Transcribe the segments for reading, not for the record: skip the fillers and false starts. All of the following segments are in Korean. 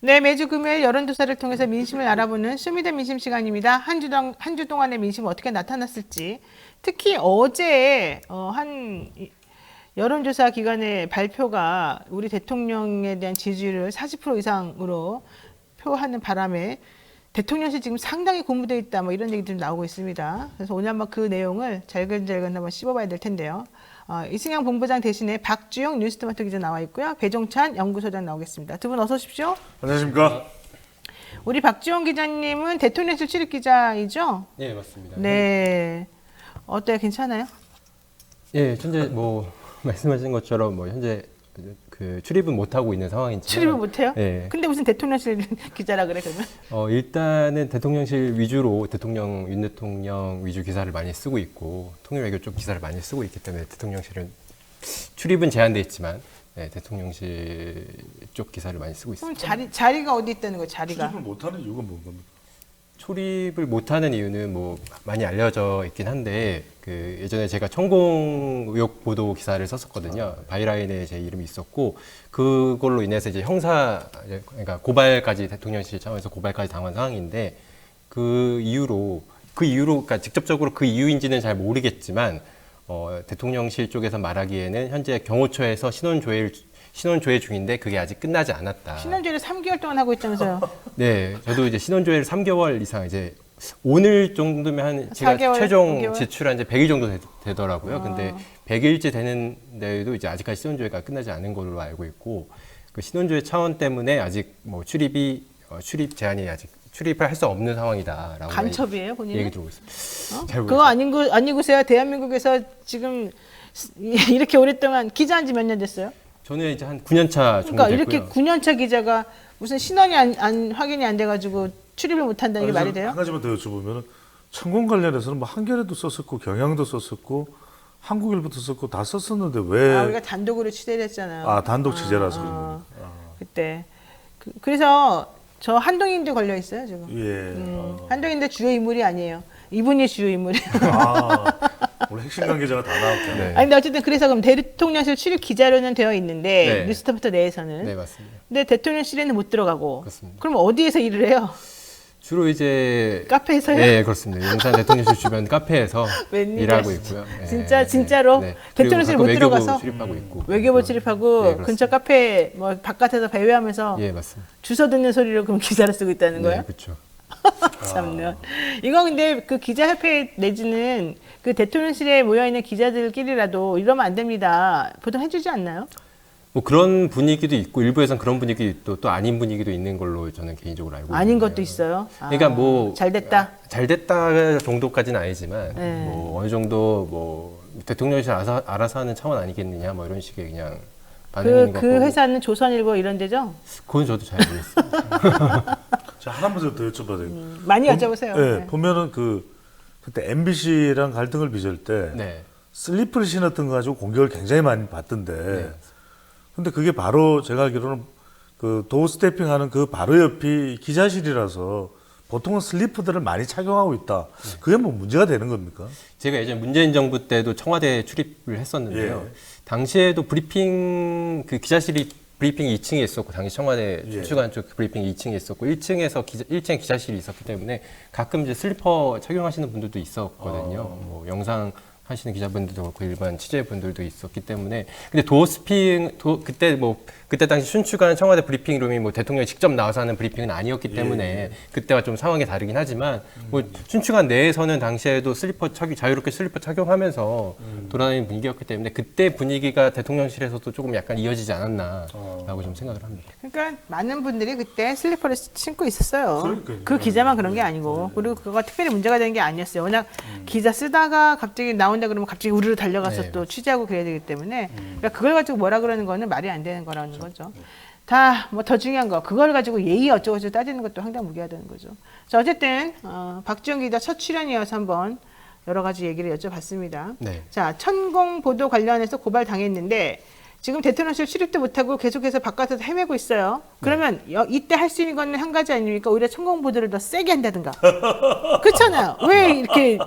네, 매주 금요일 여론조사를 통해서 민심을 알아보는 쇼미더 민심 시간입니다. 한 주 동안의 민심 어떻게 나타났을지, 특히 어제 한 여론조사 기관의 발표가 우리 대통령에 대한 지지율을 40% 이상으로 표하는 바람에 대통령실 지금 상당히 고무되어 있다, 뭐 이런 얘기들이 나오고 있습니다. 그래서 오늘 한번 그 내용을 잘근잘근 한번 씹어봐야 될 텐데요. 이승영 본부장 대신에 박주영 뉴스토마토 기자 나와 있고요. 배종찬 연구소장 나오겠습니다. 두 분 어서 오십시오. 안녕하십니까. 우리 박주영 기자님은 대통령실 출입 기자이죠? 네, 맞습니다. 네. 어때요? 괜찮아요? 예, 현재 뭐 말씀하신 것처럼 뭐 현재 그 출입은 못 하고 있는 상황이지만 출입을 못 해요? 예. 근데 무슨 대통령실 기자라 그래 그러면? 일단은 대통령실 위주로 윤 대통령 위주 기사를 많이 쓰고 있고 통일외교 쪽 기사를 많이 쓰고 있기 때문에 대통령실은 출입은 제한돼 있지만 대통령실 쪽 기사를 많이 쓰고 있습니다. 그럼 자리가 어디 있다는 거예요? 자리가? 출입을 못하는 이유가 뭔 겁니까? 출입을 못하는 이유는 뭐 많이 알려져 있긴 한데 그 예전에 제가 천공 의혹 보도 기사를 썼었거든요. 바이라인에 제 이름이 있었고 그걸로 인해서 이제 그러니까 고발까지 대통령실 차원에서 고발까지 당한 상황인데 그 이유로 그러니까 직접적으로 그 이유인지는 잘 모르겠지만 대통령실 쪽에서 말하기에는 현재 경호처에서 신원조회 중인데 그게 아직 끝나지 않았다. 신원조회를 3개월 동안 하고 있다면서요? 네, 저도 이제 신원조회를 3개월 이상 이제 오늘 정도면 한 제가 4개월, 최종 5개월? 제출한 지 100일 정도 되더라고요. 근데 100일째 되는데도 이제 아직까지 신원조회가 끝나지 않은 걸로 알고 있고 그 신원조회 차원 때문에 아직 뭐 출입 제한이 아직 출입을 할 수 없는 상황이다라고 간첩이에요, 본인은? 얘기 들고 있습니다. 잘 그거 아니고서야 대한민국에서 지금 이렇게 오랫동안 기자한 지 몇 년 됐어요? 저는 이제 한 9년 차 정도 그러니까 됐고요. 이렇게 9년차 기자가 무슨 신원이 확인이 안 돼가지고 출입을 못한다는 게 말이 돼요? 한 가지만 더 여쭤보면 천공 관련해서는 뭐 한겨레도 썼었고 경향도 썼었고 한국일보도 썼고 다 썼었는데 왜? 우리가 단독으로 취재를 했잖아요. 단독 취재라서 그런 겁니까? 그때. 그래서 저 한동인도 걸려 있어요 지금. 예. 한동인도 주요 인물이 아니에요. 이분이 주요 인물이에요. 오늘 핵심 관계자가 다 나왔겠네. 네. 아니 근데 어쨌든 그래서 그럼 대통령실 출입 기자로는 되어 있는데 네. 뉴스타부터 내에서는. 네, 맞습니다. 근데 대통령실에는 못 들어가고. 그렇습니다. 그럼 어디에서 일을 해요? 주로 이제 카페에서요? 네, 그렇습니다. 용산 대통령실 주변 카페에서 웬일이야. 일하고 있고요. 네, 진짜로? 네. 대통령실 그리고 못 가끔 들어가서? 외교부 출입하고 있고. 외교부 출입하고 네, 그렇습니다. 근처 카페 뭐 바깥에서 배회하면서 예, 맞습니다. 주워 듣는 소리로 그럼 기사를 쓰고 있다는 거예요? 네, 그렇죠. 참나. 이거 근데 그 기자협회 내지는 그 대통령실에 모여 있는 기자들끼리라도 이러면 안 됩니다. 보통 해주지 않나요? 뭐 그런 분위기도 있고 일부에서는 그런 분위기도 또 아닌 분위기도 있는 걸로 저는 개인적으로 알고 아닌 있는데요. 것도 있어요. 그러니까 뭐 잘 됐다. 잘 됐다 정도까지는 아니지만 네. 뭐 어느 정도 뭐 대통령실 알아서 하는 차원 아니겠느냐 뭐 이런 식의 그냥 반응인 것 그 같고 회사는 조선일보 이런 데죠? 그건 저도 잘 모르겠습니다. 자, 하나만 더 여쭤봐도 돼요. 많이 여쭤보세요. 네, 네. 보면은 그때 MBC랑 갈등을 빚을 때 네. 슬리퍼를 신었던 거 가지고 공격을 굉장히 많이 받던데. 네. 근데 그게 바로 제가 알기로는 그 도어 스태핑하는 그 바로 옆이 기자실이라서 보통은 슬리퍼들을 많이 착용하고 있다. 그게 뭐 문제가 되는 겁니까? 제가 예전 문재인 정부 때도 청와대에 출입을 했었는데요. 예. 당시에도 브리핑 그 기자실이 브리핑이 2층에 있었고 당시 청와대 예. 주간 쪽 브리핑이 2층에 있었고 1층에서 1층에 기자실이 있었기 때문에 가끔 이제 슬리퍼 착용하시는 분들도 있었거든요. 뭐 영상 하시는 기자분들도 그렇고 일반 취재분들도 있었기 때문에 근데 그때 당시 춘추관 청와대 브리핑룸이 뭐 대통령이 직접 나와서 하는 브리핑은 아니었기 때문에 그때와 좀 상황이 다르긴 하지만 뭐 춘추관 내에서는 당시에도 자유롭게 슬리퍼 착용하면서 돌아다니는 분위기였기 때문에 그때 분위기가 대통령실에서도 조금 약간 이어지지 않았나라고 좀 생각을 합니다. 그러니까 많은 분들이 그때 슬리퍼를 신고 있었어요. 그러니까요. 그 기자만 그런 게 아니고 그리고 그거가 특별히 문제가 되는 게 아니었어요. 워낙 기자 쓰다가 갑자기 나온다 그러면 갑자기 우르르 달려가서 네, 또 취재하고 그래야 되기 때문에 그러니까 그걸 가지고 뭐라 그러는 거는 말이 안 되는 거라는 거죠. 다 뭐 더 중요한 거 그걸 가지고 예의 어쩌고저쩌고 따지는 것도 황당무계하다는 거죠. 자 어쨌든 박주영 기자 첫 출연이어서 한번 여러 가지 얘기를 여쭤봤습니다. 네. 자 천공 보도 관련해서 고발 당했는데 지금 대통령실 출입도 못하고 계속해서 바깥에서 헤매고 있어요. 그러면 이때 할 수 있는 거는 한 가지 아닙니까? 오히려 천공 보도를 더 세게 한다든가. 그렇잖아요. 왜 이렇게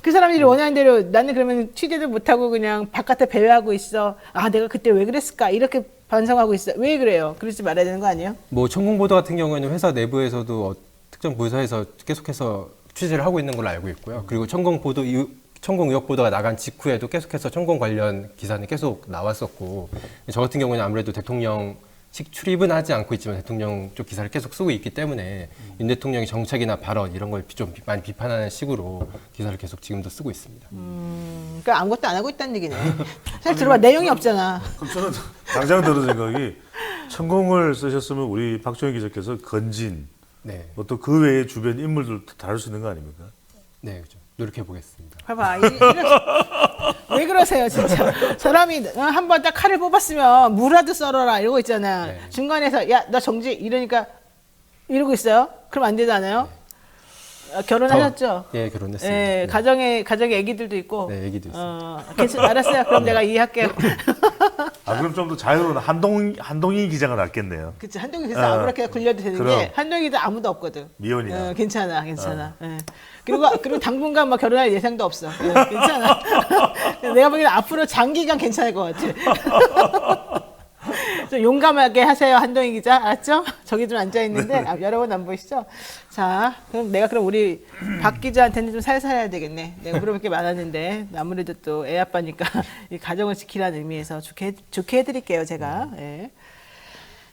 그 사람들이 원하는 대로 나는 그러면 취재도 못하고 그냥 바깥에 배회하고 있어. 아 내가 그때 왜 그랬을까? 이렇게 반성하고 있어. 왜 그래요? 그러지 말아야 되는 거 아니에요? 뭐 천공 보도 같은 경우에는 회사 내부에서도 특정 부서에서 계속해서 취재를 하고 있는 걸로 알고 있고요. 그리고 천공 의혹 보도가 나간 직후에도 계속해서 천공 관련 기사는 계속 나왔었고, 저 같은 경우는 아무래도 대통령식 출입은 하지 않고 있지만 대통령 쪽 기사를 계속 쓰고 있기 때문에 윤 대통령의 정책이나 발언 이런 걸 좀 많이 비판하는 식으로 기사를 계속 지금도 쓰고 있습니다. 그러니까 아무것도 안 하고 있다는 얘기네. 사실 들어봐 내용이 없잖아. 그럼 저는 당장 들은 생각이 천공을 쓰셨으면 우리 박정희 기자께서 건진 네, 또 그 외의 주변 인물들도 다룰 수 있는 거 아닙니까? 네, 그렇죠. 노력해 보겠습니다. 봐봐. 왜 그러세요, 진짜. 사람이 한 번 딱 칼을 뽑았으면 무라도 썰어라 이러고 있잖아. 네. 중간에서 야, 나 정지 이러니까 이러고 있어요. 그럼 안 되잖아요. 결혼하셨죠? 예, 결혼했습니다. 예, 네. 가정에 아기들도 있고. 네, 애기도 있어요. 알았어요. 그럼 내가 이해할게요. 그럼 좀 더 자유로운 한동희 기자가 낫겠네요. 그치, 한동희 기자 아무렇게 굴려도 되는 그럼. 게 한동희 기자 아무도 없거든. 미혼이야. 괜찮아. 예. 그리고 당분간 뭐 결혼할 예상도 없어. 예, 괜찮아. 내가 보기에는 앞으로 장기간 괜찮을 것 같아. 좀 용감하게 하세요, 한동희 기자. 알았죠? 저기 좀 앉아 있는데 여러분 안 보이시죠? 자, 그럼 우리 박 기자한테는 좀 살살 해야 되겠네. 내가 물어볼 게 많았는데 아무래도 또 애 아빠니까 이 가정을 지키라는 의미에서 좋게 해드릴게요, 제가. 예.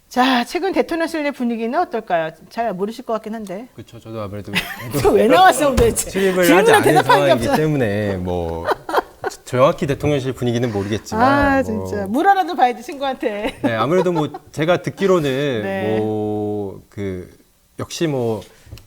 자, 최근 대통령실 분위기는 어떨까요? 잘 모르실 것 같긴 한데. 그렇죠. 저도 아무래도 이거 왜 나왔어, 도대체? 출입을 하지 질문에 않은 대답하는 게 상황이기 없잖아. 때문에 뭐 정확히 대통령실 분위기는 모르겠지만 아, 뭐, 진짜. 물어라도 봐야지, 친구한테. 네, 아무래도 뭐 제가 듣기로는 네. 뭐 그 역시 뭐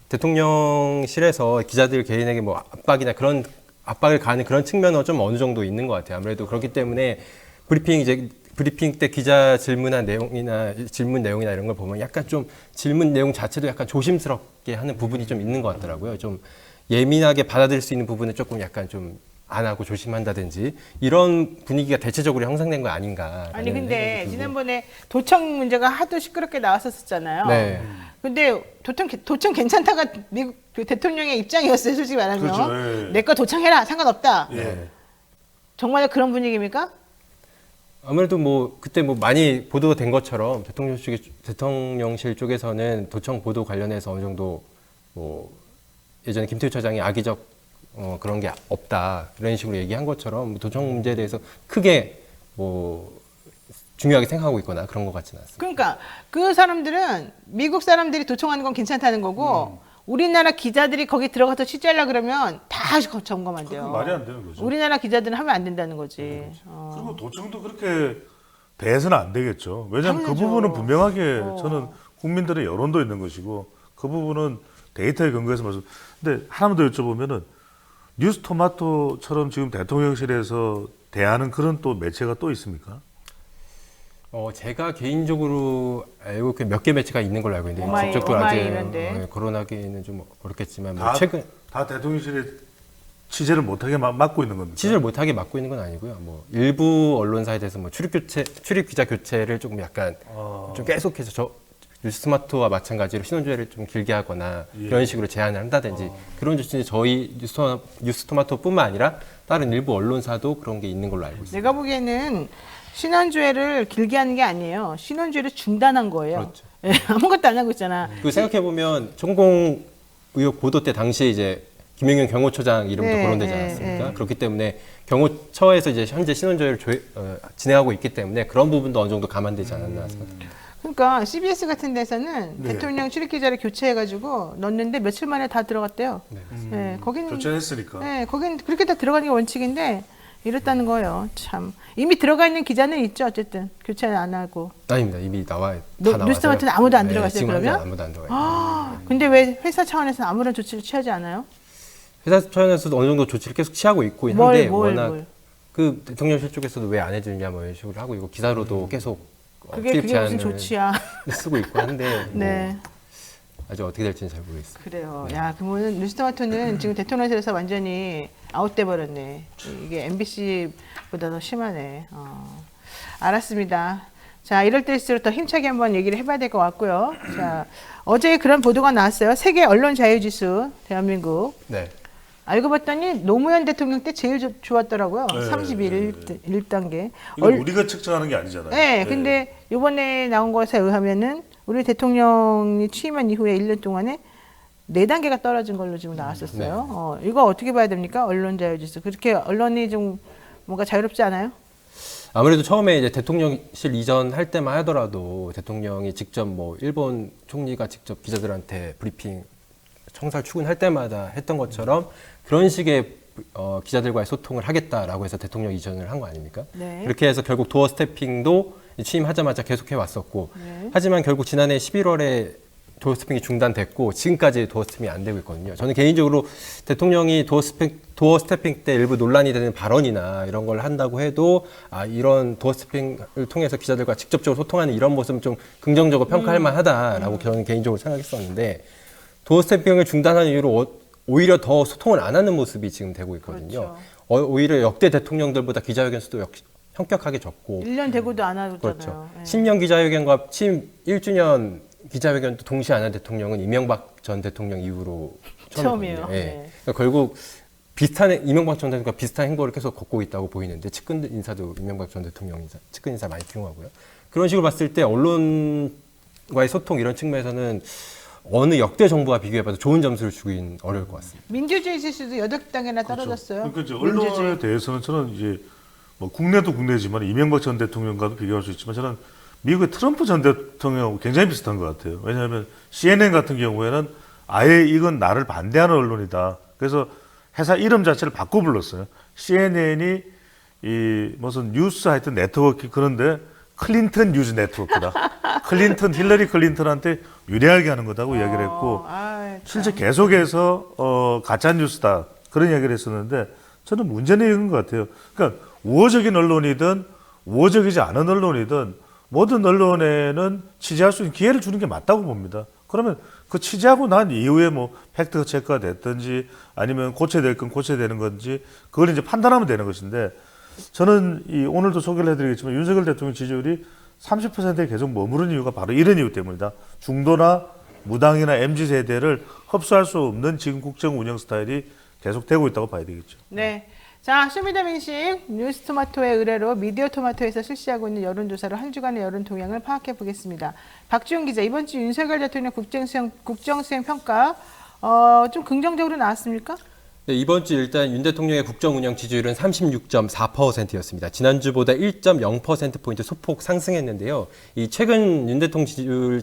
대통령실에서 기자들 개인에게 뭐 압박이나 그런 압박을 가하는 그런 측면은 좀 어느 정도 있는 것 같아요. 아무래도 그렇기 때문에 브리핑 때 기자 질문 내용이나 이런 걸 보면 약간 좀 질문 내용 자체도 약간 조심스럽게 하는 부분이 좀 있는 것 같더라고요. 좀 예민하게 받아들일 수 있는 부분은 조금 약간 좀 안 하고 조심한다든지 이런 분위기가 대체적으로 형성된 거 아닌가. 아니 근데 지난번에 도청 문제가 하도 시끄럽게 나왔었잖아요. 네. 근데 도청 괜찮다가 미국 그 대통령의 입장이었어요. 솔직히 말하면. 그렇죠, 예. 내 거 도청해라. 상관없다. 예. 정말 그런 분위기입니까? 아무래도 뭐 그때 뭐 많이 보도가 된 것처럼 대통령실 쪽에서는 도청 보도 관련해서 어느 정도 뭐 예전에 김태우 처장이 악의적 그런 게 없다 이런 식으로 얘기한 것처럼 도청 문제에 대해서 크게 뭐 중요하게 생각하고 있거나 그런 것 같지는 않습니다. 그러니까 그 사람들은 미국 사람들이 도청하는 건 괜찮다는 거고 우리나라 기자들이 거기 들어가서 취재하려 그러면 다 점검한대요. 그건 말이 안 되는 거죠. 우리나라 기자들은 하면 안 된다는 거지. 그리고 도청도 그렇게 대해서는 안 되겠죠. 왜냐하면 그 당연하죠. 부분은 분명하게 저는 국민들의 여론도 있는 것이고 그 부분은 데이터에 근거해서 말씀. 근데 하나만 더 여쭤보면은 뉴스토마토처럼 지금 대통령실에서 대하는 그런 또 매체가 또 있습니까? 제가 개인적으로 알고 몇 개 매체가 있는 걸로 알고 있는데 오마이, 직접적으로 오마이 아직 이런데. 거론하기는 좀 어렵겠지만 뭐 다, 최근 다 대통령실에 취재를 못하게 맡고 있는 겁니까? 취재를 못하게 맡고 있는 건 아니고요. 뭐 일부 언론사에 대해서 뭐 출입 기자 교체를 조금 약간 좀 계속해서 뉴스토마토와 마찬가지로 신원조회를 좀 길게 하거나 이런 식으로 제안을 한다든지 그런 조치는 저희 뉴스토마토뿐만 아니라 다른 일부 언론사도 그런 게 있는 걸로 알고 있습니다. 내가 보기에는 신원조회를 길게 하는 게 아니에요. 신원조회를 중단한 거예요. 그렇죠. 예, 아무것도 안 하고 있잖아. 그 생각해 보면 천공 의혹 보도 때 당시에 이제 김영균 경호처장 이름도 네, 거론되지 네, 않았습니까? 네. 그렇기 때문에 경호처에서 이제 현재 신원조회를 진행하고 있기 때문에 그런 부분도 어느 정도 감안되지 않았나 생각합니다. 그러니까 CBS 같은 데서는 대통령 출입 기자를 교체해가지고 넣었는데 며칠 만에 다 들어갔대요. 네, 거기는 교체했으니까. 네, 거긴 그렇게 다 들어가는 게 원칙인데 이랬다는 거예요. 참 이미 들어가 있는 기자는 있죠. 어쨌든 교체는 안 하고. 아닙니다. 이미 다 나와서. 뉴스토마토는 아무도 안 들어갔어요, 지금 그러면? 아무도 안 들어가요. 근데 왜 회사 차원에서는 아무런 조치를 취하지 않아요? 회사 차원에서도 어느 정도 조치를 계속 취하고 있고 한데 워낙 그 대통령실 쪽에서도 왜 안 해주냐 뭐 이런 식으로 하고 있고 기사로도 계속 그게 출입 무슨 제한을 조치야? 쓰고 있고 한데 네. 뭐 아직 어떻게 될지는 잘 모르겠습니다. 그래요. 야, 그러면 뉴스토마토는 지금 대통령실에서 완전히 아웃돼 버렸네. 이게 MBC보다 더 심하네. 알았습니다. 자, 이럴 때일수록 더 힘차게 한번 얘기를 해봐야 될 것 같고요. 자, 어제 그런 보도가 나왔어요. 세계 언론 자유지수 대한민국. 네. 알고 봤더니 노무현 대통령 때 제일 좋았더라고요. 네, 31단계. 이건 우리가 측정하는 게 아니잖아요. 네, 근데 이번에 나온 것에 의하면은 우리 대통령이 취임한 이후에 1년 동안에 4단계가 떨어진 걸로 지금 나왔었어요. 이거 어떻게 봐야 됩니까? 언론 자유지수. 그렇게 언론이 좀 뭔가 자유롭지 않아요? 아무래도 처음에 이제 대통령실 이전할 때만 하더라도 대통령이 직접 뭐 일본 총리가 직접 기자들한테 브리핑 청사를 출근할 때마다 했던 것처럼 그런 식의 기자들과의 소통을 하겠다라고 해서 대통령 이전을 한 거 아닙니까? 네. 그렇게 해서 결국 도어 스태핑도 취임하자마자 계속해 왔었고 네. 하지만 결국 지난해 11월에 도어 스태핑이 중단됐고 지금까지 도어 스태핑이 안 되고 있거든요. 저는 개인적으로 대통령이 도어 스태핑 때 일부 논란이 되는 발언이나 이런 걸 한다고 해도 이런 도어 스태핑을 통해서 기자들과 직접적으로 소통하는 이런 모습은 좀 긍정적으로 평가할 만하다라고 저는 개인적으로 생각했었는데 도어 스태핑을 중단한 이유로 오히려 더 소통을 안 하는 모습이 지금 되고 있거든요. 그렇죠. 오히려 역대 대통령들보다 기자회견 수도 현격하게 적고 1년 되고도 안 하잖아요. 그렇죠. 네. 신년 기자회견과 취임 1주년 기자회견도 동시에 안 한 대통령은 이명박 전 대통령 이후로 처음이에요. 처음이거든요. 예. 네. 그러니까 결국 이명박 전 대통령과 비슷한 행보를 계속 걷고 있다고 보이는데 측근 인사도 이명박 전 대통령 측근 인사 많이 기용하고요. 그런 식으로 봤을 때 언론과의 소통 이런 측면에서는 어느 역대 정부와 비교해봐도 좋은 점수를 주긴 어려울 것 같습니다. 민주주의 지수도 8단계나 떨어졌어요. 그러니까 이제 언론에 대해서는 저는 이제 뭐 국내도 국내지만 이명박 전 대통령과도 비교할 수 있지만 저는 미국의 트럼프 전 대통령하고 굉장히 비슷한 것 같아요. 왜냐하면 CNN 같은 경우에는 아예 이건 나를 반대하는 언론이다. 그래서 회사 이름 자체를 바꿔 불렀어요. CNN이 이 무슨 뉴스 하여튼 네트워크 그런데 클린턴 뉴스 네트워크다. 힐러리 클린턴한테 유리하게 하는 거다고 이야기를 했고 실제 계속해서 가짜 뉴스다 그런 이야기를 했었는데 저는 문제는 이런 것 같아요. 그러니까 우호적인 언론이든 우호적이지 않은 언론이든 모든 언론에는 취재할 수 있는 기회를 주는 게 맞다고 봅니다. 그러면 그 취재하고 난 이후에 뭐 팩트 체크가 됐든지 아니면 고쳐야 될 건 고쳐야 되는 건지 그걸 이제 판단하면 되는 것인데 저는 오늘도 소개를 해드리겠지만 윤석열 대통령 지지율이 30%에 계속 머무른 이유가 바로 이런 이유 때문이다. 중도나 무당이나 MZ세대를 흡수할 수 없는 지금 국정 운영 스타일이 계속되고 있다고 봐야 되겠죠. 네. 자, 쇼미더민심 뉴스토마토의 의뢰로 미디어토마토에서 실시하고 있는 여론조사로 한 주간의 여론 동향을 파악해 보겠습니다. 박지훈 기자, 이번 주 윤석열 대통령 국정수행 평가 좀 긍정적으로 나왔습니까? 네, 이번 주 일단 윤 대통령의 국정 운영 지지율은 36.4%였습니다. 지난주보다 1.0%포인트 소폭 상승했는데요. 이 최근 윤 대통령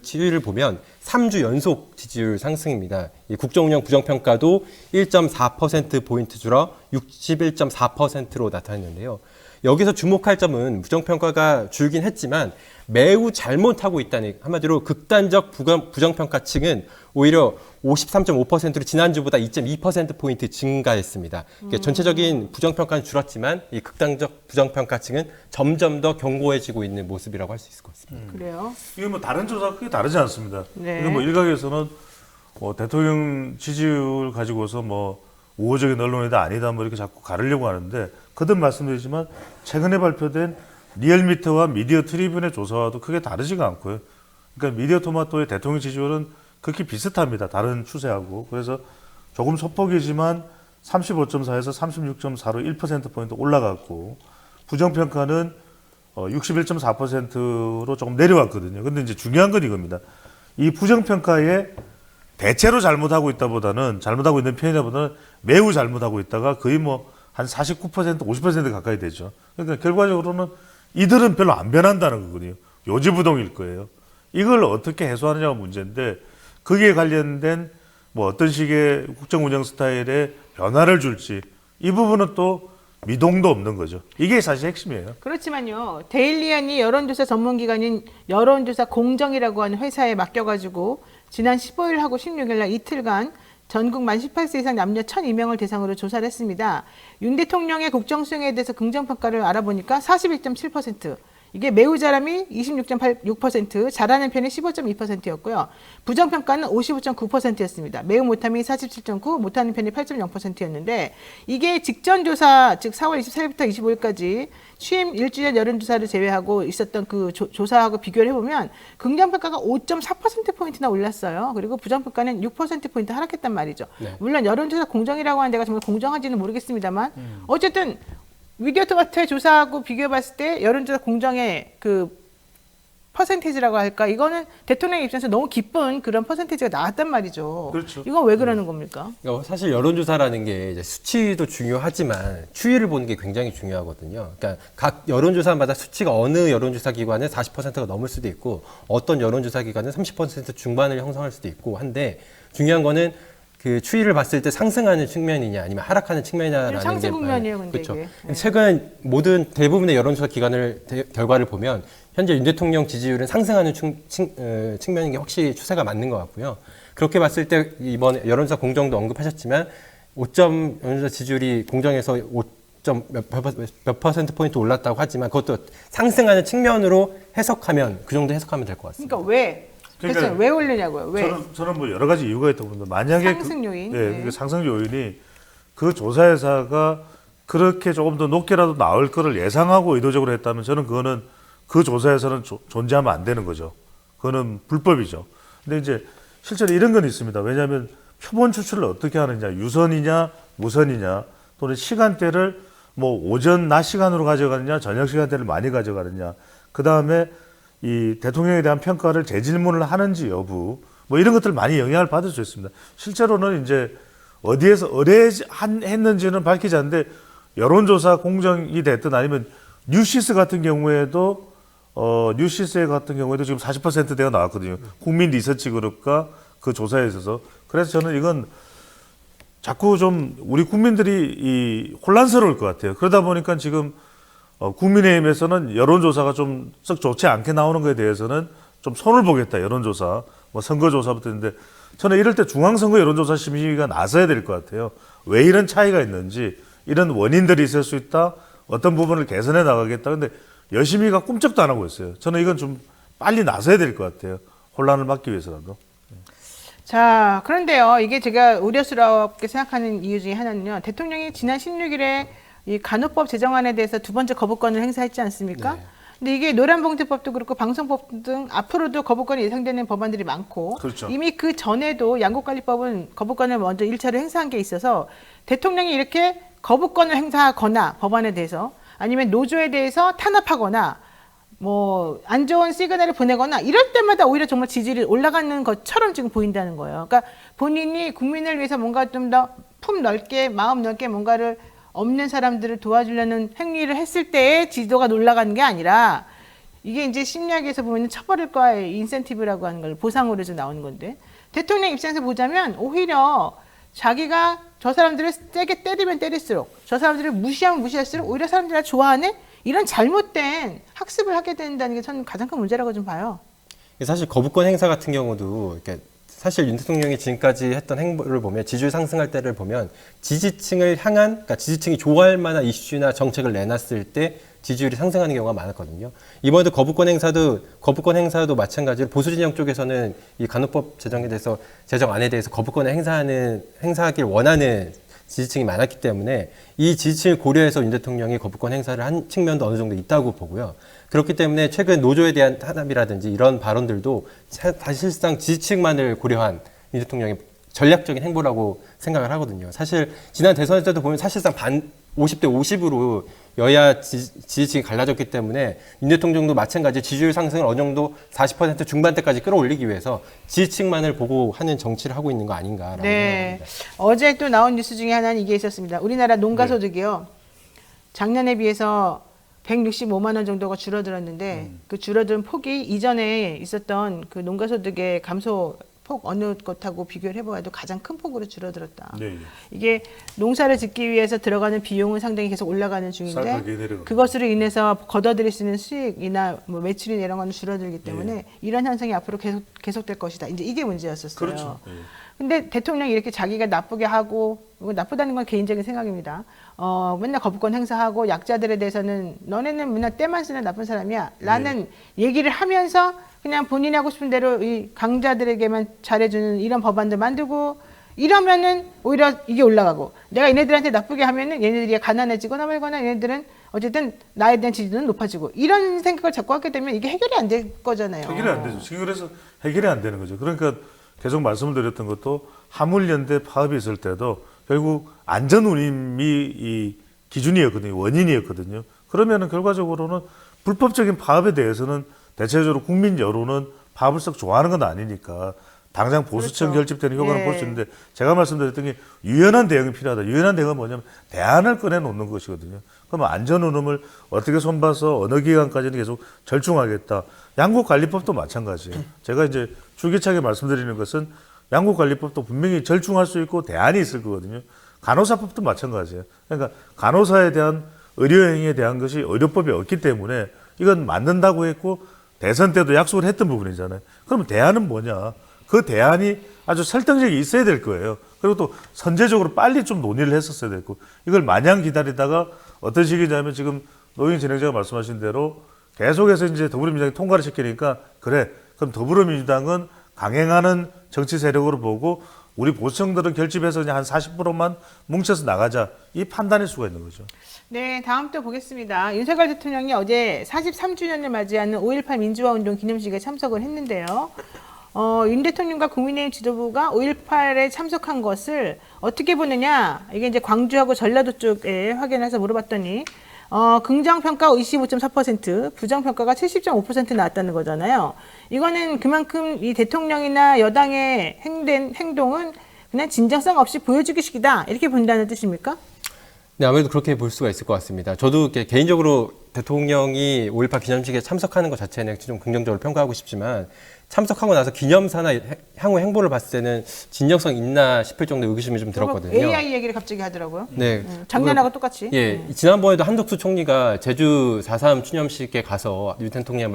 지지율을 보면 3주 연속 지지율 상승입니다. 이 국정 운영 부정평가도 1.4%포인트 줄어 61.4%로 나타났는데요. 여기서 주목할 점은 부정평가가 줄긴 했지만 매우 잘못하고 있다는 한마디로 극단적 부정평가층은 오히려 53.5%로 지난주보다 2.2%포인트 증가했습니다. 그러니까 전체적인 부정평가는 줄었지만 이 극단적 부정평가층은 점점 더 견고해지고 있는 모습이라고 할 수 있을 것 같습니다. 그래요? 이게 뭐 다른 조사 크게 다르지 않습니다. 네. 이게 뭐 일각에서는 대통령 지지율 가지고서 뭐 우호적인 언론이다 아니다 뭐 이렇게 자꾸 가르려고 하는데 거듭 말씀드리지만 최근에 발표된 리얼미터와 미디어 트리뷴의 조사와도 크게 다르지가 않고요. 그러니까 미디어 토마토의 대통령 지지율은 극히 비슷합니다. 다른 추세하고. 그래서 조금 소폭이지만 35.4에서 36.4로 1%포인트 올라갔고 부정평가는 61.4%로 조금 내려왔거든요. 근데 이제 중요한 건 이겁니다. 이 부정평가에 대체로 잘못하고 있다보다는 잘못하고 있는 편이라보다는 매우 잘못하고 있다가 거의 뭐 한 49%, 50% 가까이 되죠. 그러니까 결과적으로는 이들은 별로 안 변한다는 거거든요. 요지부동일 거예요. 이걸 어떻게 해소하느냐가 문제인데 거기에 관련된 뭐 어떤 식의 국정 운영 스타일에 변화를 줄지 이 부분은 또 미동도 없는 거죠. 이게 사실 핵심이에요. 그렇지만요. 데일리안이 여론조사 전문기관인 여론조사 공정이라고 하는 회사에 맡겨가지고 지난 15일하고 16일날 이틀간 전국 만 18세 이상 남녀 1,002명을 대상으로 조사를 했습니다. 윤 대통령의 국정수행에 대해서 긍정평가를 알아보니까 41.7%, 이게 매우 잘함이 26.86%, 잘하는 편이 15.2%였고요. 부정평가는 55.9%였습니다. 매우 못함이 47.9%, 못하는 편이 8.0%였는데 이게 직전 조사, 즉 4월 24일부터 25일까지 취임 1주년 여론조사를 제외하고 있었던 그 조사하고 비교를 해보면 긍정평가가 5.4%포인트나 올랐어요. 그리고 부정평가는 6%포인트 하락했단 말이죠. 네. 물론 여론조사 공정이라고 하는 데가 정말 공정한지는 모르겠습니다만 어쨌든 미디어 토마토의 조사하고 비교해봤을 때 여론조사 공정의 그 퍼센테이지라고 할까? 이거는 대통령 입장에서 너무 기쁜 그런 퍼센테이지가 나왔단 말이죠. 그렇죠. 이건 왜 그러는 겁니까? 사실 여론조사라는 게 이제 수치도 중요하지만 추이를 보는 게 굉장히 중요하거든요. 그러니까 각 여론조사마다 수치가 어느 여론조사 기관은 40%가 넘을 수도 있고 어떤 여론조사 기관은 30% 중반을 형성할 수도 있고 한데 중요한 거는 그 추이를 봤을 때 상승하는 측면이냐 아니면 하락하는 측면이냐라는 상승 국면이에요, 근데 그렇죠. 이게. 네. 최근 모든 대부분의 여론조사 기관을 결과를 보면 현재 윤 대통령 지지율은 상승하는 측면인 게 확실히 추세가 맞는 것 같고요. 그렇게 봤을 때 이번 여론조사 공정도 언급하셨지만 5점 여론조사 지지율이 공정에서 5점 몇 퍼센트 포인트 올랐다고 하지만 그것도 상승하는 측면으로 해석하면 그 정도 해석하면 될 것 같습니다. 그러니까 왜? 그러니까 그래서 왜 올리냐고요? 왜? 저는 뭐 여러 가지 이유가 있다고 봅니다. 만약에 상승 요인? 네, 네. 그 상승 요인이 그 조사회사가 그렇게 조금 더 높게라도 나올 거를 예상하고 의도적으로 했다면 저는 그거는 그 조사에서는 존재하면 안 되는 거죠. 그거는 불법이죠. 근데 이제 실제로 이런 건 있습니다. 왜냐하면 표본 추출을 어떻게 하느냐, 유선이냐, 무선이냐, 또는 시간대를 뭐 오전, 낮 시간으로 가져가느냐, 저녁 시간대를 많이 가져가느냐, 그 다음에 이 대통령에 대한 평가를 재질문을 하는지 여부, 뭐 이런 것들 많이 영향을 받을 수 있습니다. 실제로는 이제 어디에서 의뢰했는지는 밝히지 않는데 여론조사 공정이 됐든 아니면 뉴시스 같은 경우에도 뉴시스 같은 경우에도 지금 40%대가 나왔거든요. 국민 리서치 그룹과 그 조사에 있어서. 그래서 저는 이건 자꾸 좀 우리 국민들이 혼란스러울 것 같아요. 그러다 보니까 지금 국민의힘에서는 여론조사가 좀 썩 좋지 않게 나오는 것에 대해서는 좀 손을 보겠다. 여론조사, 뭐 선거조사부터 했는데 저는 이럴 때 중앙선거 여론조사 심의가 나서야 될 것 같아요. 왜 이런 차이가 있는지, 이런 원인들이 있을 수 있다. 어떤 부분을 개선해 나가겠다. 근데 열심히가 꿈쩍도 안 하고 있어요. 저는 이건 좀 빨리 나서야 될 것 같아요. 혼란을 막기 위해서라도. 자, 그런데요. 이게 제가 우려스럽게 생각하는 이유 중에 하나는요. 대통령이 지난 16일에 이 간호법 제정안에 대해서 두 번째 거부권을 행사했지 않습니까? 네. 근데 이게 노란봉투법도 그렇고 방송법 등 앞으로도 거부권이 예상되는 법안들이 많고 그렇죠. 이미 그 전에도 양국관리법은 거부권을 먼저 1차로 행사한 게 있어서 대통령이 이렇게 거부권을 행사하거나 법안에 대해서 아니면 노조에 대해서 탄압하거나 뭐 안 좋은 시그널을 보내거나 이럴 때마다 오히려 정말 지지율이 올라가는 것처럼 지금 보인다는 거예요. 그러니까 본인이 국민을 위해서 뭔가 좀 더 품 넓게 마음 넓게 뭔가를 없는 사람들을 도와주려는 행위를 했을 때의 지도가 올라가는 게 아니라 이게 이제 심리학에서 보면 처벌과의 인센티브라고 하는 걸 보상으로 좀 나오는 건데 대통령 입장에서 보자면 오히려 자기가 저 사람들을 세게 때리면 때릴수록 저 사람들을 무시하면 무시할수록 오히려 사람들이 좋아하는 이런 잘못된 학습을 하게 된다는 게 저는 가장 큰 문제라고 좀 봐요. 사실 거부권 행사 같은 경우도 이렇게 사실 윤 대통령이 지금까지 했던 행보를 보면 지지율 상승할 때를 보면 지지층을 향한 그러니까 지지층이 좋아할 만한 이슈나 정책을 내놨을 때 지지율이 상승하는 경우가 많았거든요. 이번에도 거부권 행사도 마찬가지로 보수 진영 쪽에서는 이 간호법 제정에 대해서 제정안에 대해서 거부권을 행사하길 원하는 지지층이 많았기 때문에 이 지지층을 고려해서 윤 대통령이 거부권 행사를 한 측면도 어느 정도 있다고 보고요. 그렇기 때문에 최근 노조에 대한 탄압이라든지 이런 발언들도 사실상 지지층만을 고려한 윤 대통령의 전략적인 행보라고 생각을 하거든요. 사실 지난 대선 때도 보면 사실상 50대 50으로 여야 지지층이 갈라졌기 때문에 윤 대통령도 마찬가지 지지율 상승을 어느 정도 40% 중반대까지 끌어올리기 위해서 지지층만을 보고 하는 정치를 하고 있는 거 아닌가라고 네. 생각합니다. 어제 또 나온 뉴스 중에 하나는 이게 있었습니다. 우리나라 농가소득이요. 작년에 비해서 165만 원 정도가 줄어들었는데 그 줄어든 폭이 이전에 있었던 그 농가소득의 감소 폭 어느 것하고 비교를 해보아도 가장 큰 폭으로 줄어들었다. 네, 예. 이게 농사를 짓기 위해서 들어가는 비용은 상당히 계속 올라가는 중인데 쌀가게 내려가고. 그것으로 인해서 걷어들일 수 있는 수익이나 뭐 매출이나 이런 건 줄어들기 때문에 이런 현상이 앞으로 계속될 것이다. 이제 이게 문제였었어요. 그렇죠. 예. 근데 대통령이 이렇게 자기가 나쁘게 하고, 이거 나쁘다는 건 개인적인 생각입니다. 맨날 거부권 행사하고 약자들에 대해서는 너네는 맨날 때만 쓰는 나쁜 사람이야. 라는 얘기를 하면서 그냥 본인이 하고 싶은 대로 이 강자들에게만 잘해주는 이런 법안들 만들고 이러면은 오히려 이게 올라가고 내가 얘네들한테 나쁘게 하면은 얘네들이 가난해지거나 말거나 얘네들은 어쨌든 나에 대한 지지도는 높아지고 이런 생각을 자꾸 하게 되면 이게 해결이 안 될 거잖아요. 해결이 안 되죠. 지금 그래서 해결이 안 되는 거죠. 그러니까 계속 말씀을 드렸던 것도 화물연대 파업이 있을 때도 결국 안전운임이 이 기준이었거든요. 원인이었거든요. 그러면은 결과적으로는 불법적인 파업에 대해서는 대체적으로 국민 여론은 파업을 썩 좋아하는 건 아니니까 당장 보수층 그렇죠. 결집되는 효과는 예. 볼 수 있는데 제가 말씀드렸던 게 유연한 대응이 필요하다. 유연한 대응은 뭐냐면 대안을 꺼내놓는 것이거든요. 그러면 안전운임을 어떻게 손봐서 어느 기간까지는 계속 절충하겠다. 양국관리법도 마찬가지예요. 제가 이제 줄기차게 말씀드리는 것은 양국관리법도 분명히 절충할 수 있고 대안이 있을 거거든요. 간호사법도 마찬가지예요. 그러니까 간호사에 대한 의료행위에 대한 것이 의료법이 없기 때문에 이건 맞는다고 했고 대선 때도 약속을 했던 부분이잖아요. 그러면 대안은 뭐냐? 그 대안이 아주 설득력이 있어야 될 거예요. 그리고 또 선제적으로 빨리 좀 논의를 했었어야 됐고 이걸 마냥 기다리다가 어떤 식이냐면 지금 노인 진행자가 말씀하신 대로 계속해서 이제 더불어민주당이 통과를 시키니까 그래 그럼 더불어민주당은 강행하는 정치 세력으로 보고 우리 보수층들은 결집해서 그냥 한 40%만 뭉쳐서 나가자 이 판단일 수가 있는 거죠. 네, 다음 또 보겠습니다. 윤석열 대통령이 어제 43주년을 맞이하는 5.18 민주화 운동 기념식에 참석을 했는데요. 윤 대통령과 국민의힘 지도부가 5.18에 참석한 것을 어떻게 보느냐, 이게 이제 광주하고 전라도 쪽에 확인해서 물어봤더니, 긍정평가 25.4%, 부정평가가 70.5% 나왔다는 거잖아요. 이거는 그만큼 이 대통령이나 여당의 행동은 그냥 진정성 없이 보여주기식이다. 이렇게 본다는 뜻입니까? 네, 아무래도 그렇게 볼 수가 있을 것 같습니다. 저도 이렇게 개인적으로 대통령이 5.18 기념식에 참석하는 것 자체는 좀 긍정적으로 평가하고 싶지만 참석하고 나서 기념사나 향후 행보를 봤을 때는 진정성 있나 싶을 정도의 의구심이 좀 들었거든요. AI 얘기를 갑자기 하더라고요. 네. 작년하고 똑같이. 예, 지난번에도 한덕수 총리가 제주 4.3 추념식에 가서 윤 대통령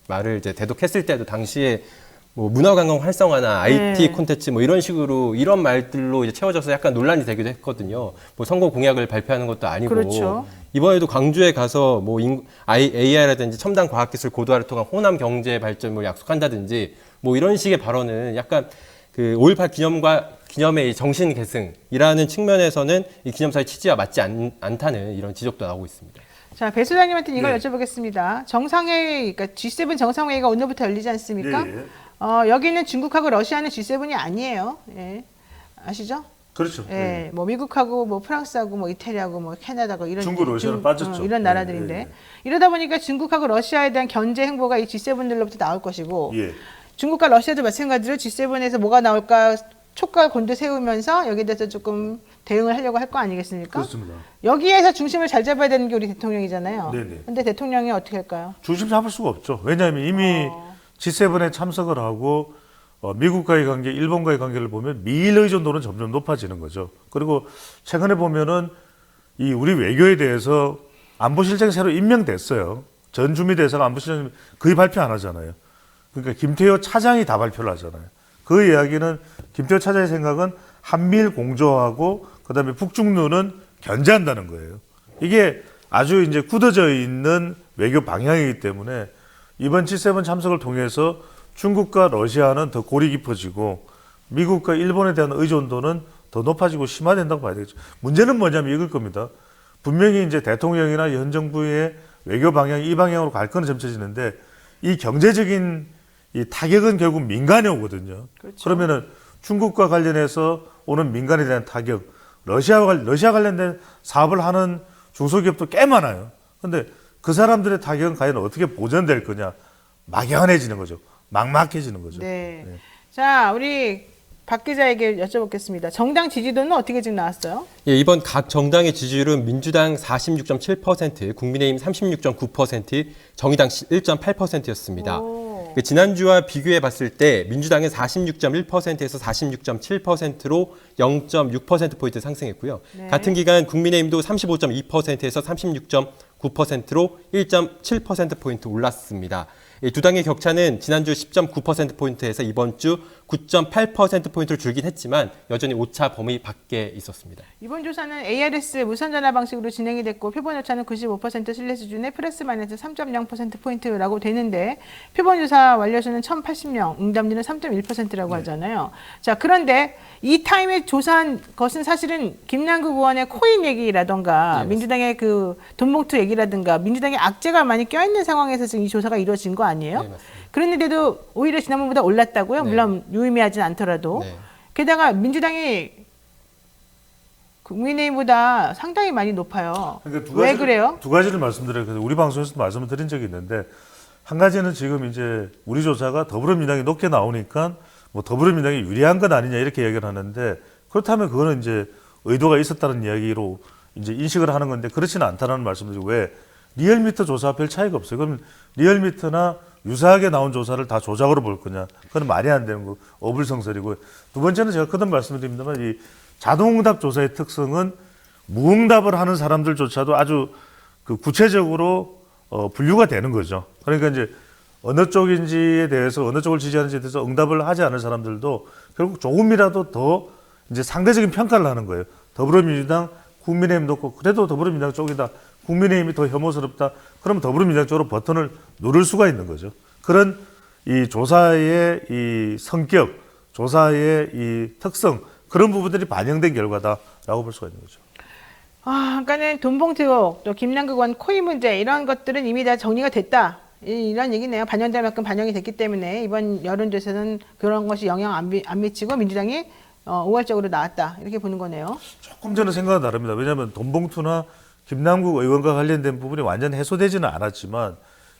말을 이제 대독했을 때도 당시에 뭐 문화관광 활성화나 IT 콘텐츠 뭐 이런 식으로 이런 말들로 이제 채워져서 약간 논란이 되기도 했거든요. 뭐 선거 공약을 발표하는 것도 아니고 그렇죠. 이번에도 광주에 가서 뭐 AI라든지 첨단 과학기술 고도화를 통한 호남 경제 발전을 약속한다든지 뭐 이런 식의 발언은 약간 그 5.18 기념의 이 정신 계승이라는 측면에서는 이 기념사의 취지와 맞지 않다는 이런 지적도 나오고 있습니다. 자, 배 소장님한테 이걸 네. 여쭤보겠습니다. 정상회의, 그러니까 G7 정상회의가 오늘부터 열리지 않습니까? 예, 예. 여기는 중국하고 러시아는 G7이 아니에요. 예. 아시죠? 그렇죠. 예. 뭐 미국하고 뭐 프랑스하고 뭐 이태리하고 뭐 캐나다고 이런 중국, 러시아는 빠졌죠. 이런 나라들인데 예, 예. 이러다 보니까 중국하고 러시아에 대한 견제 행보가 이 G7들로부터 나올 것이고 예. 중국과 러시아도 마찬가지로 G7에서 뭐가 나올까 촉과 곤두 세우면서 여기에 대해서 조금 대응을 하려고 할 거 아니겠습니까? 그렇습니다. 여기에서 중심을 잘 잡아야 되는 게 우리 대통령이잖아요. 네네. 근데 대통령이 어떻게 할까요? 중심 잡을 수가 없죠. 왜냐하면 이미 G7에 참석을 하고 미국과의 관계, 일본과의 관계를 보면 미일 의존도는 점점 높아지는 거죠. 그리고 최근에 보면은 이 우리 외교에 대해서 안보실장이 새로 임명됐어요. 전주미 대사가 안보실장이 거의 발표 안 하잖아요. 그러니까 김태효 차장이 다 발표를 하잖아요. 그 이야기는 김태효 차장의 생각은 한미일 공조하고 그다음에 북중루는 견제한다는 거예요. 이게 아주 이제 굳어져 있는 외교 방향이기 때문에 이번 G7 참석을 통해서 중국과 러시아는 더 골이 깊어지고 미국과 일본에 대한 의존도는 더 높아지고 심화된다고 봐야 되겠죠. 문제는 뭐냐면 이걸 겁니다. 분명히 이제 대통령이나 현 정부의 외교 방향이 이 방향으로 갈 거는 점쳐지는데 이 경제적인 이 타격은 결국 민간에 오거든요. 그렇죠. 그러면은 중국과 관련해서 오는 민간에 대한 타격, 러시아 관련된 사업을 하는 중소기업도 꽤 많아요. 근데 그 사람들의 타격은 과연 어떻게 보전될 거냐? 막연해지는 거죠. 막막해지는 거죠. 네. 자, 우리 박 기자에게 여쭤보겠습니다. 정당 지지도는 어떻게 지금 나왔어요? 예, 이번 각 정당의 지지율은 민주당 46.7%, 국민의힘 36.9%, 정의당 1.8%였습니다. 오. 그 지난주와 비교해 봤을 때 민주당은 46.1%에서 46.7%로 0.6%포인트 상승했고요. 네. 같은 기간 국민의힘도 35.2%에서 36.9%로 1.7%포인트 올랐습니다. 이 두 당의 격차는 지난주 10.9%포인트에서 이번 주 9.8%포인트로 줄긴 했지만 여전히 오차 범위 밖에 있었습니다. 이번 조사는 ARS 무선 전화 방식으로 진행이 됐고 표본 오차는 95% 신뢰 수준의 플러스 마이너스 3.0%포인트라고 되는데 표본 조사 완료수는 1,080명, 응답률은 3.1%라고 하잖아요. 자, 그런데 이 타임에 조사한 것은 사실은 김남국 의원의 코인 얘기라던가 민주당의 그 돈봉투 얘기라든가 민주당의 악재가 많이 껴있는 상황에서 지금 이 조사가 이루어진 거 아니에요? 네, 맞습니다. 그랬는데도 오히려 지난번보다 올랐다고요? 네. 물론 유의미하진 않더라도. 네. 게다가 민주당이 국민의힘보다 상당히 많이 높아요. 그러니까 왜 그래요? 두 가지를 말씀드려요. 그래서 우리 방송에서도 말씀을 드린 적이 있는데 한 가지는 지금 이제 우리 조사가 더불어민주당이 높게 나오니까 뭐 더불어민주당이 유리한 건 아니냐 이렇게 얘기를 하는데 그렇다면 그거는 이제 의도가 있었다는 이야기로 이제 인식을 하는 건데 그렇지는 않다는 말씀드리고 왜 리얼미터 조사와 별 차이가 없어요. 그럼 리얼미터나 유사하게 나온 조사를 다 조작으로 볼 거냐? 그건 말이 안 되는 거, 어불성설이고. 두 번째는 제가 거듭 말씀드립니다만 이 자동응답 조사의 특성은 무응답을 하는 사람들조차도 아주 그 구체적으로 분류가 되는 거죠. 그러니까 이제 어느 쪽인지에 대해서 어느 쪽을 지지하는지에 대해서 응답을 하지 않은 사람들도 결국 조금이라도 더 이제 상대적인 평가를 하는 거예요. 더불어민주당, 국민의힘 놓고 그래도 더불어민주당 쪽이다. 국민의힘이 더 혐오스럽다. 그러면 더불어민주당 쪽으로 버튼을 누를 수가 있는 거죠. 그런 이 조사의 이 성격, 조사의 이 특성 그런 부분들이 반영된 결과다라고 볼 수가 있는 거죠. 그러니까는 돈봉투 의혹, 또 김남국 의원 코인 문제 이런 것들은 이미 다 정리가 됐다. 이런 얘기네요. 반영될 만큼 반영이 됐기 때문에 이번 여론조사는 그런 것이 영향 안 미치고 민주당이 우월적으로 나왔다. 이렇게 보는 거네요. 조금 저는 생각은 다릅니다. 왜냐하면 돈봉투나 김남국 의원과 관련된 부분이 완전 해소되지는 않았지만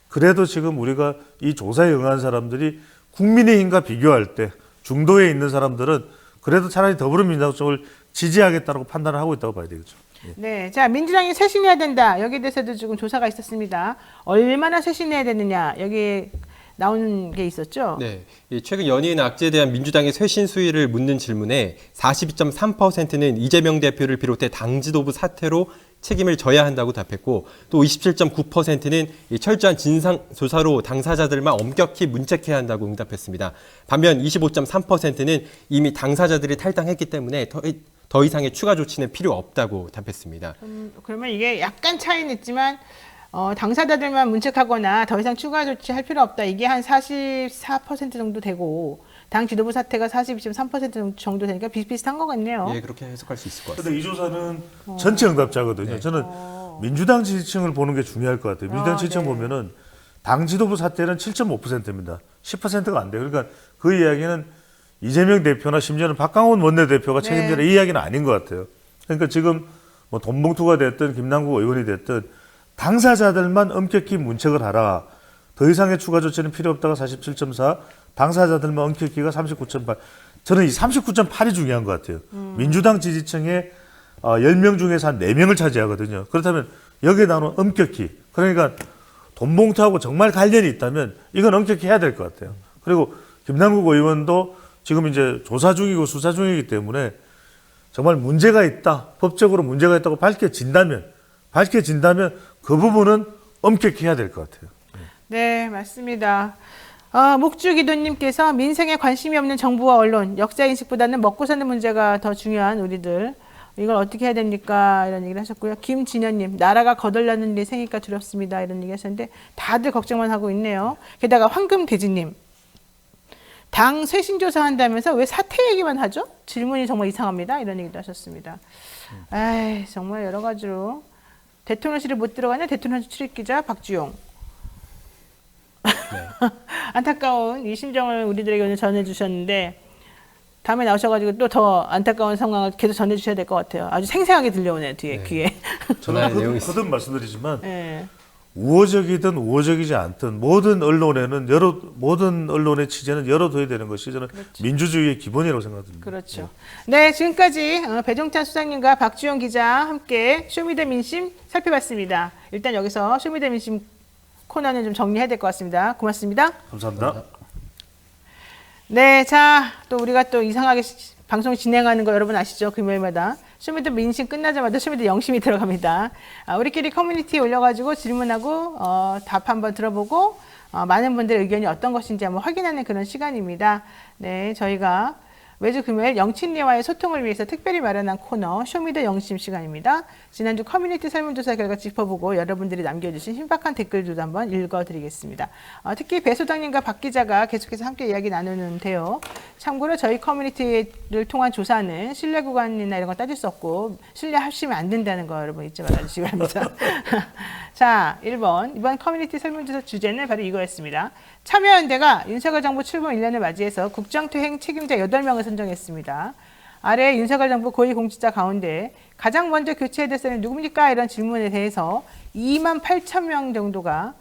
그래도 지금 우리가 이 조사에 응한 사람들이 국민의힘과 비교할 때 중도에 있는 사람들은 그래도 차라리 더불어민주당 쪽을 지지하겠다고 판단을 하고 있다고 봐야 되겠죠. 네, 자 민주당이 쇄신해야 된다. 여기에 대해서도 지금 조사가 있었습니다. 얼마나 쇄신해야 되느냐 여기 나오는 게 있었죠. 네, 이 최근 연이은 악재에 대한 민주당의 쇄신 수위를 묻는 질문에 42.3%는 이재명 대표를 비롯해 당 지도부 사퇴로 책임을 져야 한다고 답했고 또 27.9%는 이 철저한 진상 조사로 당사자들만 엄격히 문책해야 한다고 응답했습니다. 반면 25.3%는 이미 당사자들이 탈당했기 때문에 더 이상의 추가 조치는 필요 없다고 답했습니다. 그러면 이게 약간 차이는 있지만 당사자들만 문책하거나 더 이상 추가 조치할 필요 없다. 이게 한 44% 정도 되고 당 지도부 사태가 42.3% 정도 되니까 비슷비슷한 것 같네요. 예, 그렇게 해석할 수 있을 것 같습니다. 그런데 이 조사는 전체 응답자거든요. 네. 저는 민주당 지지층을 보는 게 중요할 것 같아요. 민주당 지지층 네. 보면은 당 지도부 사퇴는 7.5%입니다. 10%가 안 돼요. 그러니까 그 이야기는 이재명 대표나 심지어는 박강원 원내대표가 책임져라 이 이야기는 아닌 것 같아요. 그러니까 지금 뭐 돈봉투가 됐든 김남국 의원이 됐든 당사자들만 엄격히 문책을 하라. 더 이상의 추가 조치는 필요 없다가 47.4, 당사자들만 엄격히가 39.8. 저는 이 39.8이 중요한 것 같아요. 민주당 지지층의 10명 중에서 한 4명을 차지하거든요. 그렇다면 여기에 나오는 엄격히, 그러니까 돈봉투하고 정말 관련이 있다면 이건 엄격히 해야 될 것 같아요. 그리고 김남국 의원도 지금 이제 조사 중이고 수사 중이기 때문에 정말 문제가 있다, 법적으로 문제가 있다고 밝혀진다면 그 부분은 엄격히 해야 될 것 같아요. 네, 맞습니다. 목주기도님께서 민생에 관심이 없는 정부와 언론, 역사 인식보다는 먹고 사는 문제가 더 중요한 우리들. 이걸 어떻게 해야 됩니까? 이런 얘기를 하셨고요. 김진현님, 나라가 거덜나는 일이 생길까 두렵습니다. 이런 얘기 하셨는데 다들 걱정만 하고 있네요. 게다가 황금돼지님, 당 쇄신조사 한다면서 왜 사퇴 얘기만 하죠? 질문이 정말 이상합니다. 이런 얘기도 하셨습니다. 아이, 정말 여러 가지로. 대통령실에 못 들어가냐? 대통령실 출입기자 박주용. 안타까운 이 심정을 우리들에게 오늘 전해주셨는데 다음에 나오셔가지고 또 더 안타까운 상황을 계속 전해주셔야 될 것 같아요. 아주 생생하게 들려오네요. 귀에. 전화의 내용이 거듭 말씀드리지만 네. 우호적이든 우호적이지 않든 모든 언론의 취재는 열어둬야 되는 것이 저는 민주주의의 기본이라고 생각합니다. 그렇죠. 네, 지금까지 배종찬 수장님과 박주영 기자 함께 쇼미더민심 살펴봤습니다. 일단 여기서 쇼미더민심 코너는 좀 정리해야 될 것 같습니다. 고맙습니다. 감사합니다. 네, 자, 또 우리가 또 이상하게 방송 진행하는 거 여러분 아시죠? 금요일마다. 쇼미더 민심 끝나자마자 쇼미더 영심이 들어갑니다. 우리끼리 커뮤니티에 올려가지고 질문하고 답 한번 들어보고 많은 분들의 의견이 어떤 것인지 한번 확인하는 그런 시간입니다. 네, 저희가 매주 금요일 영친리와의 소통을 위해서 특별히 마련한 코너 쇼미더 영심 시간입니다. 지난주 커뮤니티 설문조사 결과 짚어보고 여러분들이 남겨주신 신박한 댓글들도 한번 읽어드리겠습니다. 특히 배 소장님과 박 기자가 계속해서 함께 이야기 나누는데요. 참고로 저희 커뮤니티를 통한 조사는 신뢰 구간이나 이런 거 따질 수 없고 신뢰하시면 안 된다는 거 여러분 잊지 말아주시기 바랍니다. 자, 1번. 이번 커뮤니티 설문조사 주제는 바로 이거였습니다. 참여연대가 윤석열 정부 출범 1년을 맞이해서 국정투행 책임자 8명을 선정했습니다. 아래 윤석열 정부 고위공직자 가운데 가장 먼저 교체해야 될 사람이 누굽니까? 이런 질문에 대해서 2만 8천 명 정도가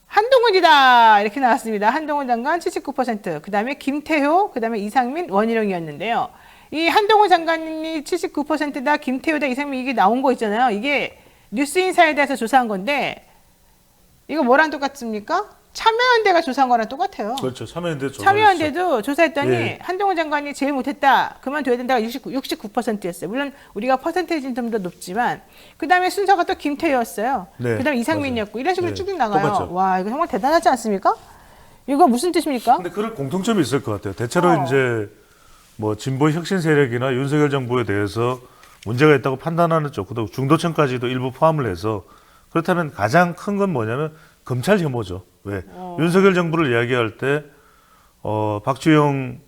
한동훈이다 이렇게 나왔습니다. 한동훈 장관 79%, 그 다음에 김태효, 그 다음에 이상민, 원희룡이었는데요. 이 한동훈 장관이 79%다, 김태효다, 이상민 이게 나온 거 있잖아요. 이게 뉴스인사에 대해서 조사한 건데 이거 뭐랑 똑같습니까? 참여연대가 조사한 거랑 똑같아요. 그렇죠. 참여연대도 조사했더니 예. 한동훈 장관이 제일 못했다. 그만둬야 된다가 69%였어요. 물론 우리가 퍼센테이지는 좀 더 높지만 그 다음에 순서가 또 김태효였어요. 네, 그 다음에 이상민이었고 이런 식으로 네, 쭉 나가요. 똑같죠. 와, 이거 정말 대단하지 않습니까? 이거 무슨 뜻입니까? 근데 그런 공통점이 있을 것 같아요. 대체로 이제 뭐 진보 혁신 세력이나 윤석열 정부에 대해서 문제가 있다고 판단하는 쪽, 그리고 중도층까지도 일부 포함을 해서 그렇다면 가장 큰 건 뭐냐면 검찰 혐오죠. 왜? 윤석열 정부를 이야기할 때 박주영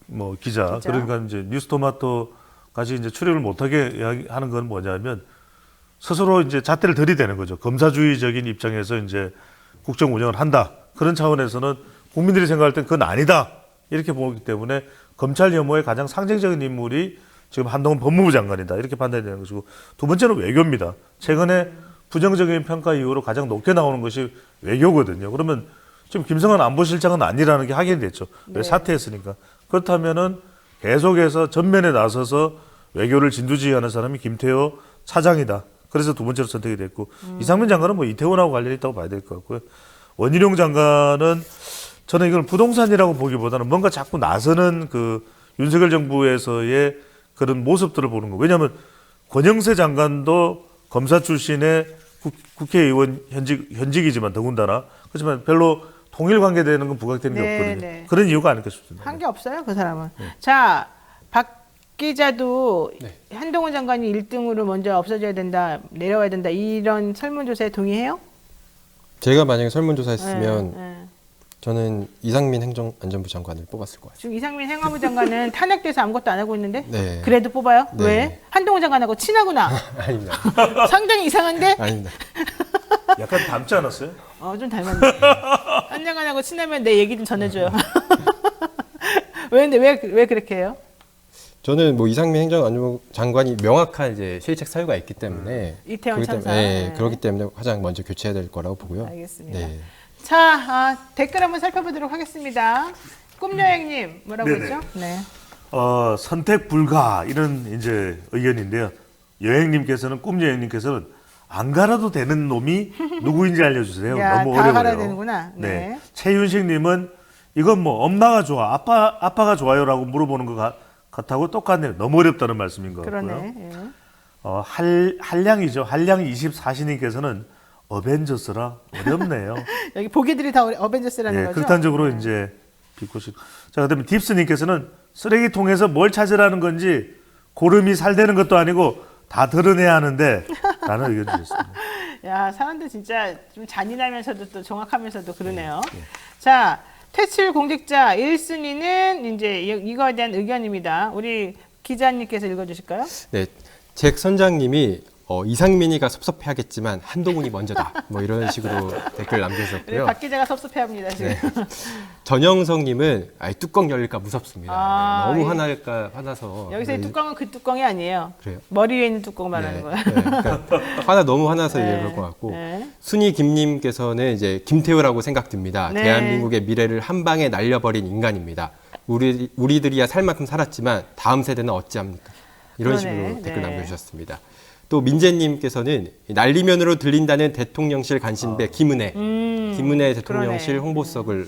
뭐 기자 그러니까 이제 뉴스토마토까지 이제 출연을 못하게 이야기하는 건 뭐냐면 스스로 이제 잣대를 들이대는 거죠. 검사주의적인 입장에서 이제 국정 운영을 한다. 그런 차원에서는 국민들이 생각할 땐 그건 아니다. 이렇게 보기 때문에 검찰 혐오의 가장 상징적인 인물이 지금 한동훈 법무부 장관이다. 이렇게 판단이 되는 것이고 두 번째는 외교입니다. 최근에 부정적인 평가 이후로 가장 높게 나오는 것이 외교거든요. 그러면 지금 김성한 안보실장은 아니라는 게 확인이 됐죠. 왜? 사퇴했으니까. 그렇다면은 계속해서 전면에 나서서 외교를 진두지휘하는 사람이 김태호 차장이다. 그래서 두 번째로 선택이 됐고 이상민 장관은 뭐 이태원하고 관련이 있다고 봐야 될 것 같고요. 원희룡 장관은 저는 이걸 부동산이라고 보기보다는 뭔가 자꾸 나서는 그 윤석열 정부에서의 그런 모습들을 보는 거. 왜냐하면 권영세 장관도 검사 출신의 국회의원 현직이지만 더군다나 그렇지만 별로 통일 관계되는 건 부각되는 게 없거든요. 네. 그런 이유가 아닐까 싶습니다. 한 게 없어요, 그 사람은. 자, 박 기자도 한동훈 장관이 1등으로 먼저 없어져야 된다, 내려와야 된다 이런 설문조사에 동의해요? 제가 만약에 설문조사했으면 네. 저는 이상민 행정안전부 장관을 뽑았을 것 같아요. 지금 이상민 행안부 장관은 탄핵돼서 아무것도 안 하고 있는데 네. 그래도 뽑아요? 네. 왜? 한동훈 장관하고 친하구나. 아닙니다. 상당히 이상한데? 아닙니다. 약간 닮지 않았어요? 좀 닮았네. 한 장관하고 친하면 내 얘기 좀 전해줘요. 왜 그렇게 해요? 저는 뭐 이상민 행정안전부 장관이 명확한 이제 실책 사유가 있기 때문에 이태원 그렇기 참사. 때문에, 네. 그렇기 때문에 가장 먼저 교체해야 될 거라고 보고요. 알겠습니다. 네. 자, 댓글 한번 살펴보도록 하겠습니다. 꿈여행님 뭐라고 네네. 했죠? 네. 선택 불가 이런 이제 의견인데요. 여행님께서는 꿈여행님께서는 안 갈아도 되는 놈이 누구인지 알려주세요. 야, 너무 다 어려워요. 갈아야 되는구나. 네. 최윤식님은 이건 뭐 엄마가 좋아, 아빠가 좋아요라고 물어보는 것 같다고 똑같네요. 너무 어렵다는 말씀인 것 같고요. 그러네. 예. 한량이죠. 한량 24시님께서는 어벤져스라 어렵네요. 여기 보기들이 다 어벤져스라는 거죠? 극단적으로 이제 비꼬시. 자, 그다음에 딥스님께서는 쓰레기통에서 뭘 찾으라는 건지 고름이 살되는 것도 아니고 다 드러내야 하는데 라는 의견 주셨습니다. 야, 사람들 진짜 좀 잔인하면서도 또 정확하면서도 그러네요. 자, 퇴출 공직자 1순위는 이제 이거에 대한 의견입니다. 우리 기자님께서 읽어주실까요? 네, 잭 선장님이 이상민이가 섭섭해하겠지만 한동훈이 먼저다. 뭐 이런 식으로 댓글 남겨주셨고요. 박 기자가 섭섭해합니다 지금. 네. 전영성님은 뚜껑 열릴까 무섭습니다. 너무 예. 화나서. 여기서 이 뚜껑은 그 뚜껑이 아니에요. 그래요? 머리 위에 있는 뚜껑 말하는 거예요. 그러니까 너무 화나서 네. 이럴 것 같고. 네. 순이 김님께서는 이제 김태우라고 생각됩니다. 네. 대한민국의 미래를 한 방에 날려버린 인간입니다. 우리들이야 살 만큼 살았지만 다음 세대는 어찌합니까? 이런 그러네. 식으로 댓글 네. 남겨주셨습니다. 또 민재님께서는 날리면으로 들린다는 대통령실 간신배 김은혜, 김은혜 대통령실 그러네. 홍보석을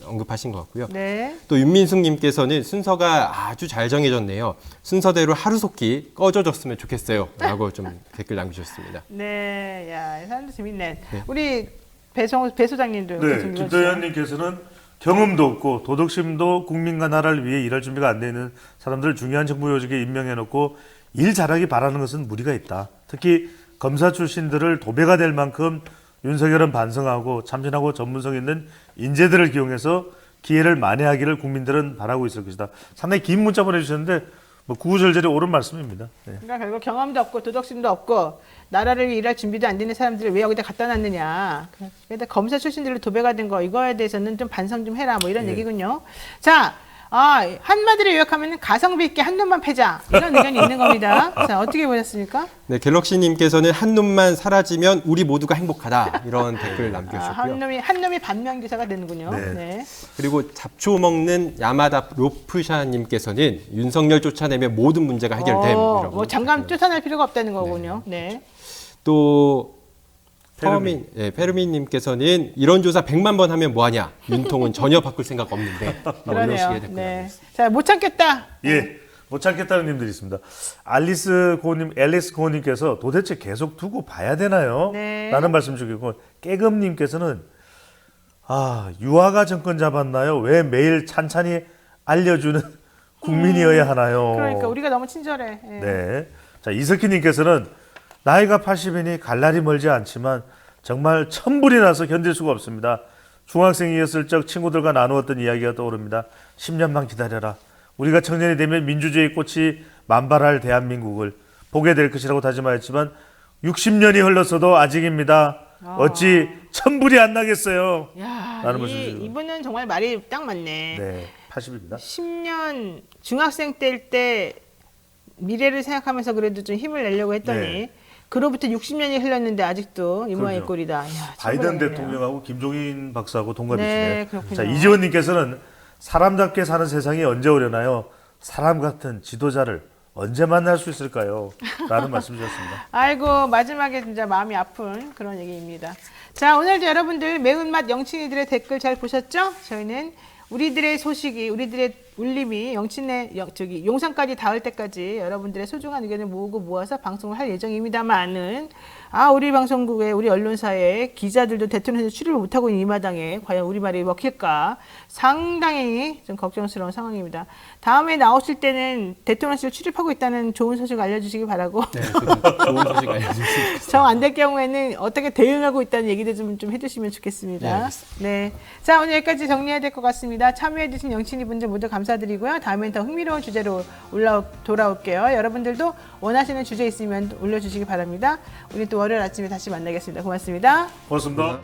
언급하신 것 같고요. 네. 또 윤민숙님께서는 순서가 아주 잘 정해졌네요. 순서대로 하루속히 꺼져줬으면 좋겠어요. 라고 좀 댓글 남기셨습니다. 네, 야, 이 사람도 재밌네. 네. 우리 배 소장님도 네, 계속 읽어주세요. 김도현님께서는 경험도 없고 도덕심도 국민과 나라를 위해 일할 준비가 안 돼 있는 사람들을 중요한 정부 요직에 임명해놓고 일 잘하기 바라는 것은 무리가 있다. 특히 검사 출신들을 도배가 될 만큼 윤석열은 반성하고 참신하고 전문성 있는 인재들을 기용해서 기회를 만회하기를 국민들은 바라고 있을 것이다. 상당히 긴 문자 보내주셨는데 뭐 구구절절히 옳은 말씀입니다. 네. 그러니까 결국 경험도 없고 도덕심도 없고 나라를 위해 일할 준비도 안 되는 사람들을 왜 여기다 갖다 놨느냐. 그래서 검사 출신들로 도배가 된 거 이거에 대해서는 좀 반성 좀 해라 뭐 이런 예. 얘기군요. 자, 한마디로 요약하면 가성비 있게 한 놈만 패자 이런 의견이 있는 겁니다. 자, 어떻게 보셨습니까? 네, 갤럭시님께서는 한 놈만 사라지면 우리 모두가 행복하다. 이런 댓글 남겨주셨고요. 한 놈이 반면교사가 되는군요. 네. 네. 그리고 잡초 먹는 야마다 로프샤님께서는 윤석열 쫓아내면 모든 문제가 해결됨이라고. 뭐 장관 쫓아낼 필요가 없다는 거군요. 네. 또 페르민. 페르민님께서는 이런 조사 100만 번 하면 뭐하냐? 윤통은 전혀 바꿀 생각 없는데. 뭐 이런 그러네요. 식의 댓글 네. 남겼습니다. 자, 못 참겠다. 예, 못 참겠다는 님들이 있습니다. 앨리스 고님께서 도대체 계속 두고 봐야 되나요? 네. 라는 말씀 주시고 깨금님께서는 유아가 정권 잡았나요? 왜 매일 찬찬히 알려주는 국민이어야 하나요? 그러니까 우리가 너무 친절해. 예. 네. 자, 이석희님께서는 나이가 80이니 갈 날이 멀지 않지만 정말 천불이 나서 견딜 수가 없습니다. 중학생이었을 적 친구들과 나누었던 이야기가 떠오릅니다. 10년만 기다려라. 우리가 청년이 되면 민주주의 꽃이 만발할 대한민국을 보게 될 것이라고 다짐하였지만 60년이 흘렀어도 아직입니다. 어찌 천불이 안 나겠어요. 야, 라는 말씀 주시고. 이분은 정말 말이 딱 맞네. 네, 80입니다. 10년 중학생 때일 때 미래를 생각하면서 그래도 좀 힘을 내려고 했더니 네. 그로부터 60년이 흘렀는데 아직도 이 모양의 그렇죠. 꼴이다. 야, 바이든 천불이네요. 대통령하고 김종인 박사하고 동갑이시네요. 네, 그렇군요. 자, 이지원님께서는 사람답게 사는 세상이 언제 오려나요? 사람 같은 지도자를 언제 만날 수 있을까요? 라는 말씀 주셨습니다. 아이고, 마지막에 진짜 마음이 아픈 그런 얘기입니다. 자, 오늘도 여러분들 매운맛 영친이들의 댓글 잘 보셨죠? 저희는 우리들의 소식이, 우리들의 울림이 용산까지 닿을 때까지 여러분들의 소중한 의견을 모으고 모아서 방송을 할 예정입니다만은 우리 방송국에 우리 언론사에 기자들도 대통령에서 출입을 못하고 있는 이 마당에 과연 우리 말이 먹힐까 상당히 좀 걱정스러운 상황입니다. 다음에 나오실 때는 대통령실 출입하고 있다는 좋은 소식 알려주시기 바라고 네, 좋은 소식 알려주세요. 정 안 될 경우에는 어떻게 대응하고 있다는 얘기도 좀 해주시면 네, 좋겠습니다. 알겠습니다. 네, 자 오늘 여기까지 정리해야 될 것 같습니다. 참여해주신 영친이 분들 모두 감사드리고요. 다음엔 더 흥미로운 주제로 돌아올게요. 여러분들도 원하시는 주제 있으면 올려주시기 바랍니다. 우리 또 월요일 아침에 다시 만나겠습니다. 고맙습니다. 고맙습니다.